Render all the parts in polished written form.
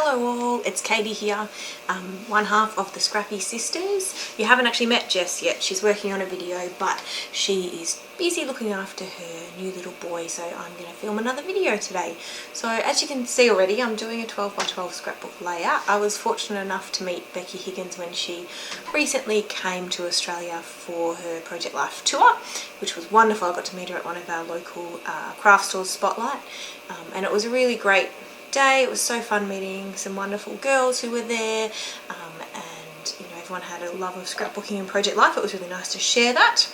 Hello all, it's Katie here, one half of the Scrappy sisters. You haven't actually met Jess yet, she's working on a video, but she is busy looking after her new little boy, so I'm going to film another video today. So as you can see already, I'm doing a 12 by 12 scrapbook layout. I was fortunate enough to meet Becky Higgins when she recently came to Australia for her Project Life tour, which was wonderful. I got to meet her at one of our local craft stores, Spotlight, and it was a really great day. It was so fun meeting some wonderful girls who were there, and you know, everyone had a love of scrapbooking and Project Life. It was really nice to share that.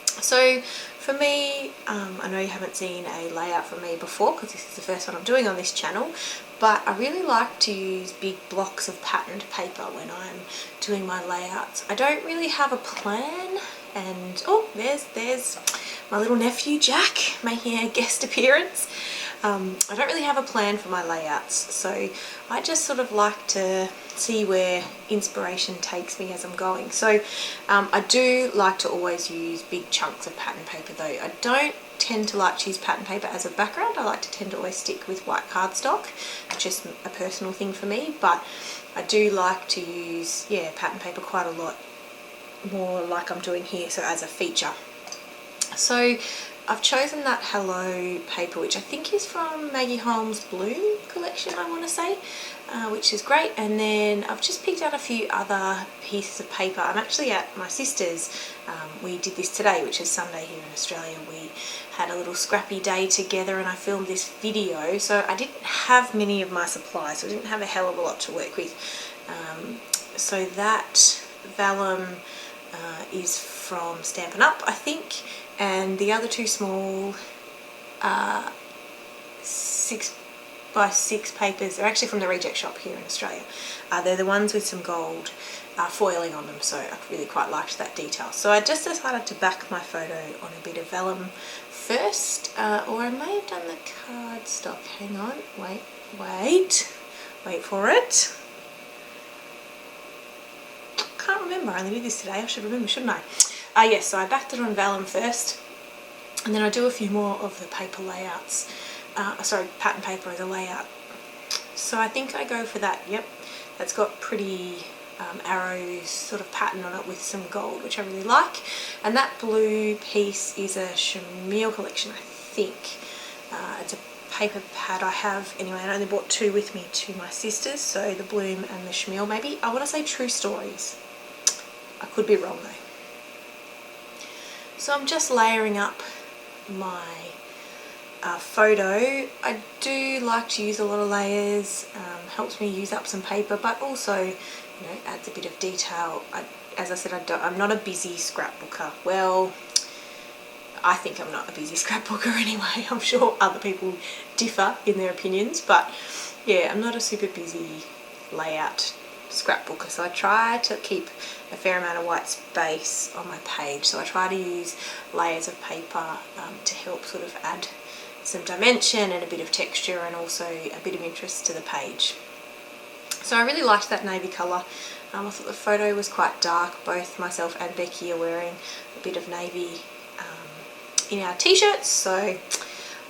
So for me, I know you haven't seen a layout from me before because this is the first one I'm doing on this channel, but I really like to use big blocks of patterned paper when I'm doing my layouts. I don't really have a plan, and oh, there's my little nephew Jack making a guest appearance. I don't really have a plan for my layouts, so I just sort of like to see where inspiration takes me as I'm going. So I do like to always use big chunks of pattern paper though. I don't tend to like to use pattern paper as a background. I like to tend to always stick with white cardstock. It's just a personal thing for me, but I do like to use, yeah, pattern paper quite a lot more, like I'm doing here, so as a feature. So I've chosen that Hello paper, which I think is from Maggie Holmes' Bloom collection, I want to say, which is great. And then I've just picked out a few other pieces of paper. I'm actually at my sister's. We did this today, which is Sunday here in Australia. We had a little scrappy day together and I filmed this video. So I didn't have many of my supplies, so I didn't have a hell of a lot to work with. So that vellum is from Stampin' Up, I think. And the other two small 6 by 6 papers are actually from the Reject Shop here in Australia. They're the ones with some gold foiling on them, so I really quite liked that detail. So I just decided to back my photo on a bit of vellum first, or I may have done the cardstock. Hang on, wait for it. Can't remember, I only did this today. I should remember, shouldn't I? Yes, so I backed it on vellum first, and then I do a few more of the paper layouts, pattern paper as a layout. So I think I go for that, yep, that's got pretty arrows sort of pattern on it with some gold, which I really like. And that blue piece is a chenille collection, I think. It's a paper pad I have, anyway, I only brought 2 with me to my sisters, so the Bloom and the chenille maybe. I want to say True Stories. I could be wrong though. So I'm just layering up my photo. I do like to use a lot of layers, helps me use up some paper, but also, you know, adds a bit of detail. As I said, I'm not a busy scrapbooker. Well, I think I'm not a busy scrapbooker anyway. I'm sure other people differ in their opinions, but yeah, I'm not a super busy layout scrapbooker, so I try to keep a fair amount of white space on my page. So I try to use layers of paper to help sort of add some dimension and a bit of texture and also a bit of interest to the page. So I really liked that navy colour. I thought the photo was quite dark. Both myself and Becky are wearing a bit of navy in our t-shirts, so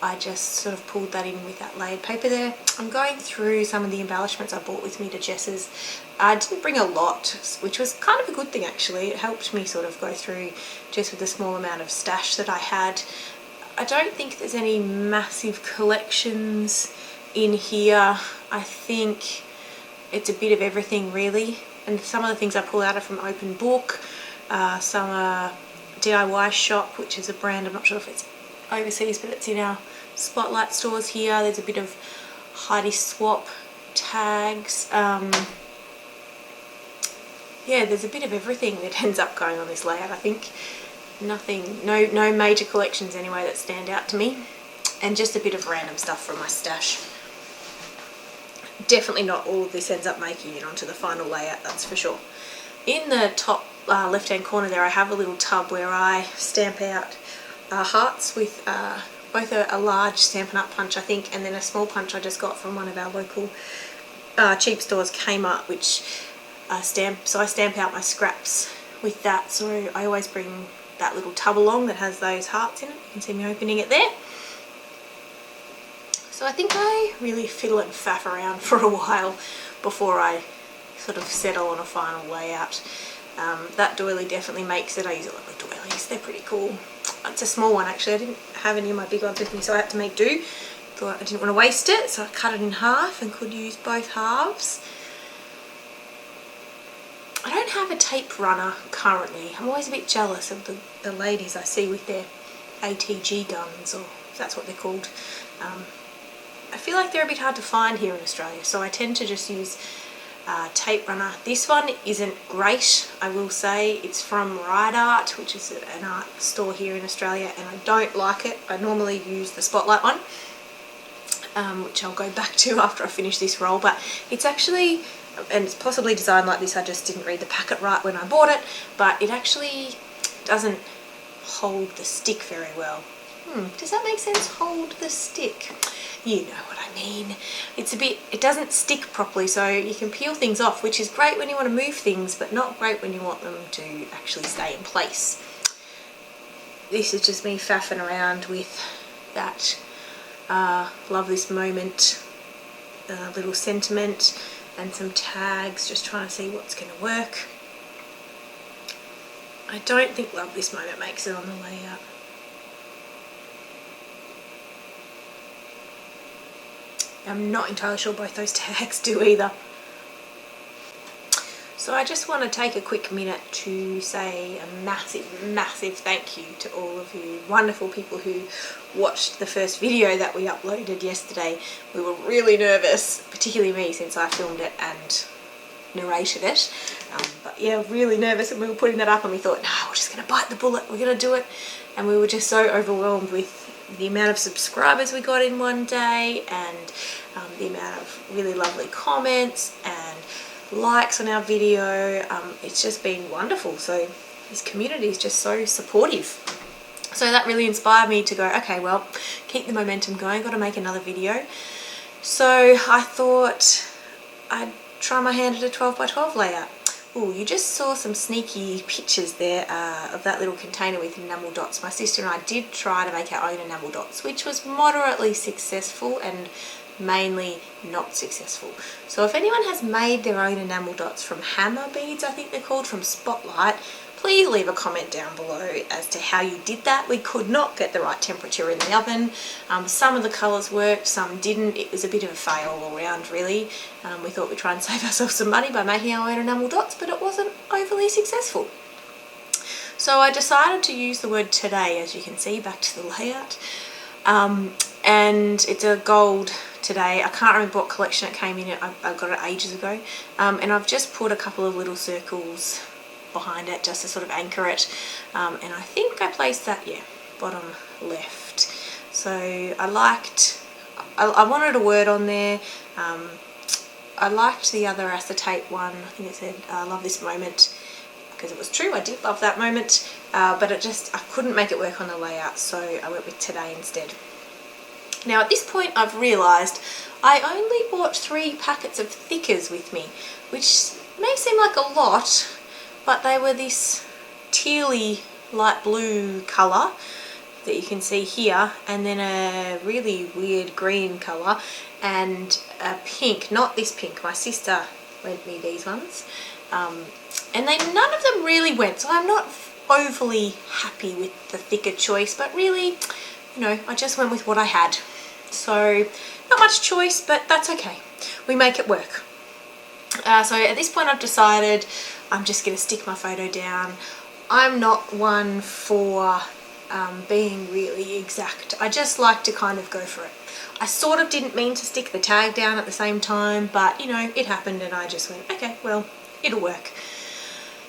I just sort of pulled that in with that layered paper there. I'm going through some of the embellishments I brought with me to Jess's. I didn't bring a lot, which was kind of a good thing actually. It helped me sort of go through just with the small amount of stash that I had. I don't think there's any massive collections in here. I think it's a bit of everything really. And some of the things I pull out are from Open Book. Some are DIY Shop, which is a brand, I'm not sure if it's overseas, but it's in our Spotlight stores here. There's a bit of Heidi Swap tags. Yeah, there's a bit of everything that ends up going on this layout. I think nothing, no major collections anyway that stand out to me, and just a bit of random stuff from my stash. Definitely not all of this ends up making it onto the final layout, that's for sure. In the top left hand corner there I have a little tub where I stamp out hearts with both a large Stampin' Up punch I think, and then a small punch I just got from one of our local cheap stores, Kmart, which I stamp out my scraps with that. So I always bring that little tub along that has those hearts in it. You can see me opening it there. So I think I really fiddle and faff around for a while before I sort of settle on a final layout. That doily definitely makes it. I use a lot of doilies, they're pretty cool. It's a small one actually, I didn't have any of my big ones with me, so I had to make do. Thought I didn't want to waste it, so I cut it in half and could use both halves. I don't have a tape runner currently. I'm always a bit jealous of the ladies I see with their ATG guns, or if that's what they're called. I feel like they're a bit hard to find here in Australia, so I tend to just use tape runner. This one isn't great, I will say. It's from Ride Art, which is an art store here in Australia, and I don't like it. I normally use the Spotlight one, which I'll go back to after I finish this roll, but it's actually, and it's possibly designed like this, I just didn't read the packet right when I bought it, but it actually doesn't hold the stick very well. Does that make sense? Hold the stick. You know what I mean. It's a bit, it doesn't stick properly, so you can peel things off, which is great when you want to move things, but not great when you want them to actually stay in place. This is just me faffing around with that love this moment little sentiment and some tags, just trying to see what's going to work. I don't think love this moment makes it on the layout. I'm not entirely sure both those tags do either. So I just want to take a quick minute to say a massive, massive thank you to all of you wonderful people who watched the first video that we uploaded yesterday. We were really nervous, particularly me, since I filmed it and narrated it. But yeah, really nervous, and we were putting that up and we thought, no, we're just going to bite the bullet, we're going to do it. And we were just so overwhelmed with the amount of subscribers we got in one day, and the amount of really lovely comments and likes on our video. It's just been wonderful. So this community is just so supportive. So that really inspired me to go, okay, well, keep the momentum going, got to make another video. So I thought I'd try my hand at a 12 by 12 layout. Oh, you just saw some sneaky pictures there of that little container with enamel dots. My sister and I did try to make our own enamel dots, which was moderately successful and mainly not successful. So if anyone has made their own enamel dots from hammer beads, I think they're called, from Spotlight, please leave a comment down below as to how you did that. We could not get the right temperature in the oven. Some of the colours worked, some didn't. It was a bit of a fail all around, really. We thought we'd try and save ourselves some money by making our own enamel dots, but it wasn't overly successful. So I decided to use the word today, as you can see, back to the layout. And it's a gold today. I can't remember what collection it came in. I got it ages ago. And I've just put a couple of little circles behind it just to sort of anchor it, and I think I placed that, yeah, bottom left. So I wanted a word on there. I liked the other acetate one. I think it said love this moment, because it was true, I did love that moment, but I couldn't make it work on the layout, so I went with today instead. Now at this point I've realised I only bought 3 packets of thickers with me, which may seem like a lot, but they were this tealy light blue colour that you can see here, and then a really weird green colour, and a pink, not this pink, my sister lent me these ones, and none of them really went, so I'm not overly happy with the thicker choice, but really, you know, I just went with what I had. So not much choice, but that's okay, we make it work. So at this point I've decided I'm just going to stick my photo down. I'm not one for being really exact. I just like to kind of go for it. I sort of didn't mean to stick the tag down at the same time, but you know, it happened and I just went, okay, well, it'll work.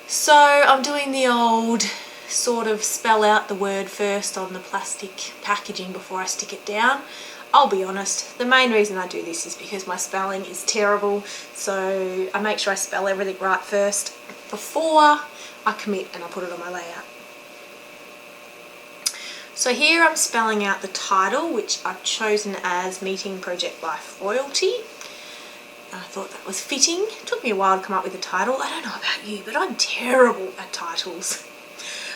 So I'm doing the old sort of spell out the word first on the plastic packaging before I stick it down. I'll be honest, the main reason I do this is because my spelling is terrible, so I make sure I spell everything right first before I commit and I put it on my layout. So here I'm spelling out the title, which I've chosen as Meeting Project Life Royalty. I thought that was fitting. It took me a while to come up with the title. I don't know about you, but I'm terrible at titles.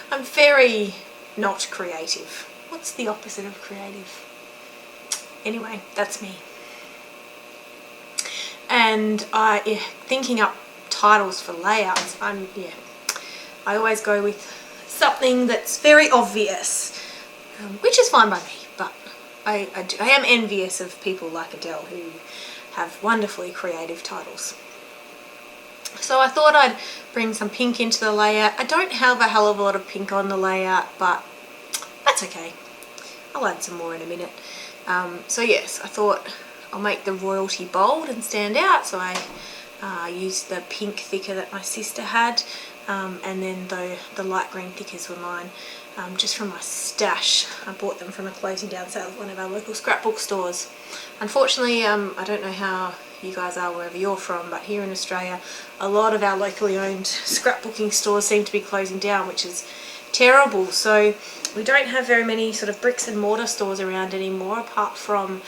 I'm very not creative. What's the opposite of creative? Anyway, that's me. And thinking up titles for layouts, I always go with something that's very obvious, which is fine by me, but I am envious of people like Adele who have wonderfully creative titles. So I thought I'd bring some pink into the layout. I don't have a hell of a lot of pink on the layout, but that's okay. I'll add some more in a minute. So yes, I thought I'll make the royalty bold and stand out, so I used the pink thicker that my sister had, and then the light green thickers were mine, just from my stash. I bought them from a closing down sale at one of our local scrapbook stores. Unfortunately, I don't know how you guys are wherever you're from, but here in Australia a lot of our locally owned scrapbooking stores seem to be closing down, which is terrible. So we don't have very many sort of bricks and mortar stores around anymore, apart from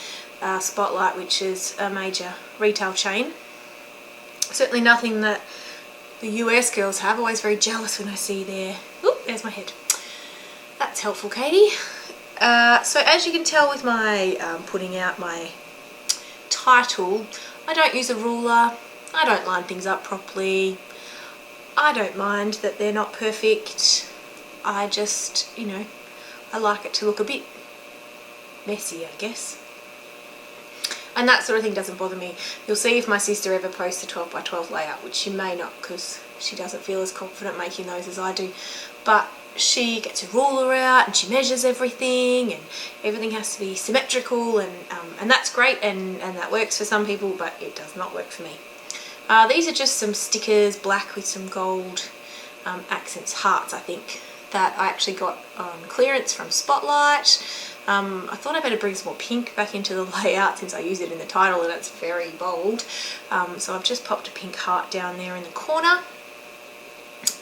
Spotlight, which is a major retail chain. Certainly nothing that the US girls have. Always very jealous when I see oop, there's my head. That's helpful, Katie. So as you can tell with my putting out my title, I don't use a ruler, I don't line things up properly, I don't mind that they're not perfect. I just, I like it to look a bit messy, I guess. And that sort of thing doesn't bother me. You'll see if my sister ever posts a 12 by 12 layout, which she may not because she doesn't feel as confident making those as I do. But she gets a ruler out and she measures everything, and everything has to be symmetrical, and that's great, and that works for some people, but it does not work for me. These are just some stickers, black with some gold accents, hearts I think, that I actually got on clearance from Spotlight. I thought I better bring some more pink back into the layout since I use it in the title and it's very bold. So I've just popped a pink heart down there in the corner,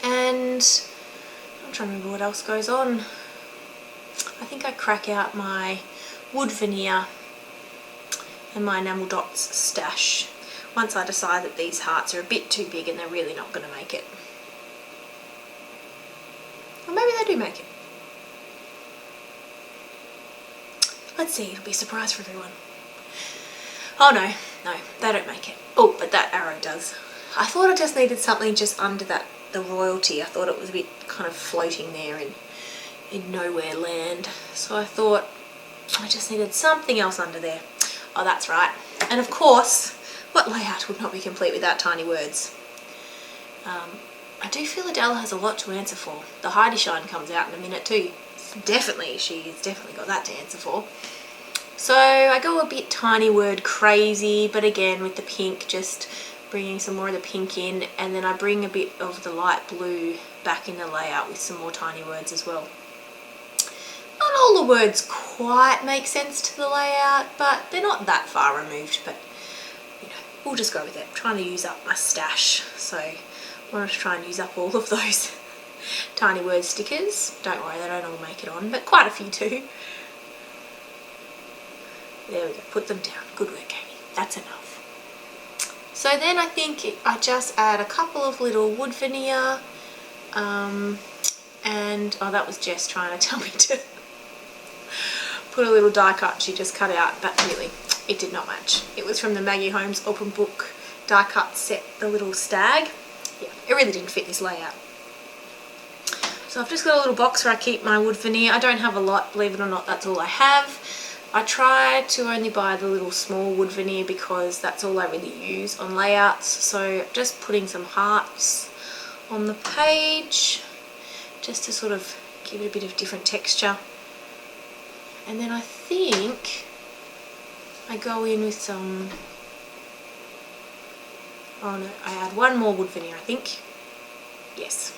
and I'm trying to remember what else goes on. I think I crack out my wood veneer and my Enamel Dots stash once I decide that these hearts are a bit too big and they're really not going to make it. Or maybe they do make it. Let's see, it'll be a surprise for everyone. Oh no, they don't make it. Oh, but that arrow does. I thought I just needed something just under the royalty. I thought it was a bit kind of floating there in nowhere land. So I thought I just needed something else under there. Oh, that's right. And of course, what layout would not be complete without tiny words? I do feel Adele has a lot to answer for. The Heidi Shine comes out in a minute too. She's definitely got that to answer for. So I go a bit tiny word crazy, but again with the pink, just bringing some more of the pink in, and then I bring a bit of the light blue back in the layout with some more tiny words as well. Not all the words quite make sense to the layout, but they're not that far removed, but we'll just go with it. I'm trying to use up my stash, so I want to try and use up all of those tiny word stickers. Don't worry, they don't all make it on, but quite a few do. There we go, put them down. Good work, Amy. That's enough. So then I think I just add a couple of little wood veneer, and oh, that was Jess trying to tell me to put a little die cut she just cut out, but really it did not match. It was from the Maggie Holmes open book die cut set, the little stag. Yeah, it really didn't fit this layout. So I've just got a little box where I keep my wood veneer. I don't have a lot, believe it or not, that's all I have. I try to only buy the little small wood veneer because that's all I really use on layouts. So just putting some hearts on the page just to sort of give it a bit of different texture. And then I think I go in with some, oh no, I add one more wood veneer I think. Yes.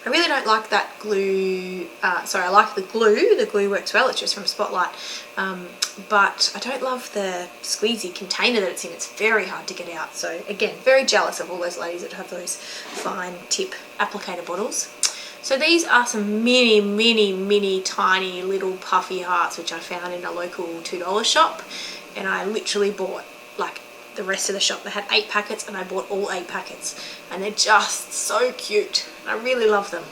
I really don't like that glue, sorry, I like the glue works well, it's just from Spotlight, but I don't love the squeezy container that it's in. It's very hard to get out, so again, very jealous of all those ladies that have those fine tip applicator bottles. So these are some mini tiny little puffy hearts which I found in a local $2 shop, and I literally bought like the rest of the shop. They had 8 packets and I bought all 8 packets, and they're just so cute. I really love them.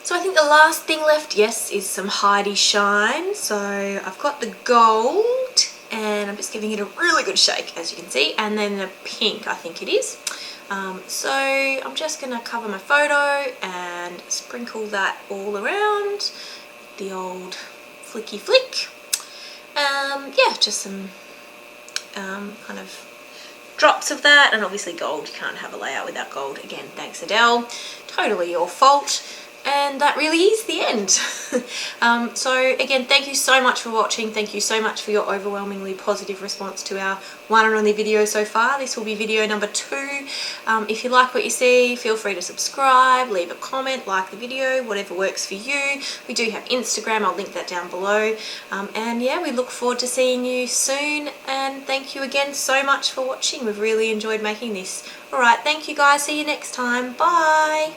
So I think the last thing left, yes, is some Heidi Shine. So I've got the gold and I'm just giving it a really good shake, as you can see, and then the pink, I think it is. So I'm just going to cover my photo and sprinkle that all around the old flicky flick. Yeah, just some kind of drops of that, and obviously gold. You can't have a layout without gold. Again, thanks Adele, totally your fault. And that really is the end. So again, thank you so much for watching. Thank you so much for your overwhelmingly positive response to our one and only video so far. This will be video number 2. If you like what you see, feel free to subscribe, leave a comment, like the video, whatever works for you. We do have Instagram, I'll link that down below. And yeah, we look forward to seeing you soon, and thank you again so much for watching. We've really enjoyed making this. Alright, thank you guys, see you next time, bye!